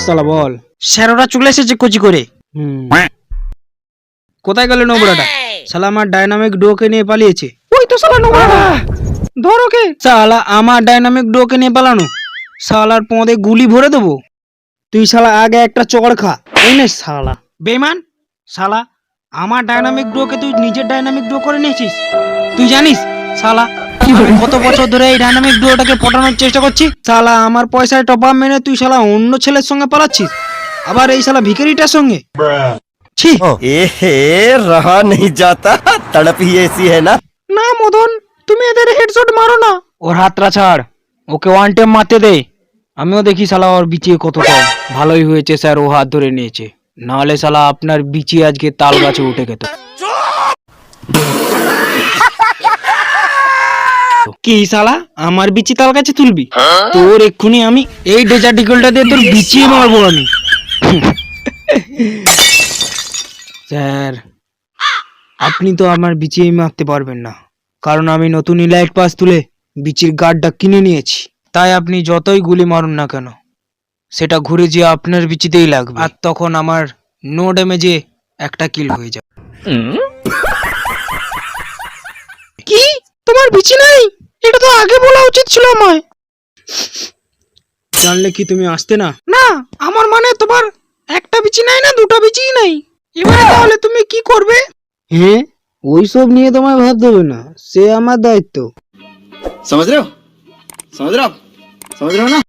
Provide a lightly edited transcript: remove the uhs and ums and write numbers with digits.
শালা বল। স্যাররা চলে এসেছে কোচি করে। কোথায় গেল নোবড়াটা? শালা আমার ডাইনামিক ডোকে নিয়ে পালিয়েছে। ওই তো শালা নোংরাটা, ধর ওকে। শালা আমার ডাইনামিক ডোকে নিয়ে পালানো, শালার পদে গুলি ভরে দেবো। তুই শালা আগে একটা চড় খা। এই নে শালা বেমান। শালা আমার ডাইনামিক ডোকে তুই নিজের ডাইনামিক ডো করে নিয়েছিস। তুই জানিস শালা আমি কত বছর ধরে এই ডাইনামিক ডোটাকে পটানোর চেষ্টা করছি। শালা আমার পয়সায় টপ আপ মেনে তুই শালা অন্য ছেলের সঙ্গে পালাচ্ছিস, আবার এই শালা ভিখারিটার সঙ্গে। ছি। रहा नहीं जाता, तड़प ही ऐसी है ना। না মদন, তুমি এদের হেডশট মারো না। ওর হাতটা ছাড়, ওকে ওয়ান টাইম মারতে দে। আমিও দেখি শালা ওর বিচিয়ে কতটা। ভালোই হয়েছে স্যার ও হাত ধরে নিয়েছে, নাহলে শালা আপনার বিচি আজকে তাল গাছে উঠে গেত। কি শালা আমার বিচি তাল গাছে তুলবি? তোর এক্ষুনি আমি এই ডেজার্ট ইগলটা দিয়ে তোর বিচিয়ে মারবো আমি। স্যার আপনি তো আমার বিচিয়ে মারতে পারবেন না, কারণ আমি নতুন ইলাইট পাস তুলে বিচির গার্ডটা কিনে নিয়েছি। তাই আপনি যতই গুলি মারুন না কেন সেটা ঘুরে যেয়ে আপনার বিচিতেই লাগবে, আর তখন আমার নো ড্যামেজে একটা কিল হয়ে যাবে। কি তোমার বিচি নাই? এটা তো আগে বলা উচিত ছিল আমায়। জানলে কি তুমি আসতে না? না, আমার মানে তোমার একটা বিচি নাই না দুটো বিচিই নাই। এবারে তাহলে তুমি কি করবে? হ্যাঁ ওইসব নিয়ে তোমায় ভাবতে হবে না, সে আমার দায়িত্ব। समझ रहे हो, समझ रहे हो आप, समझ रहे हो ना।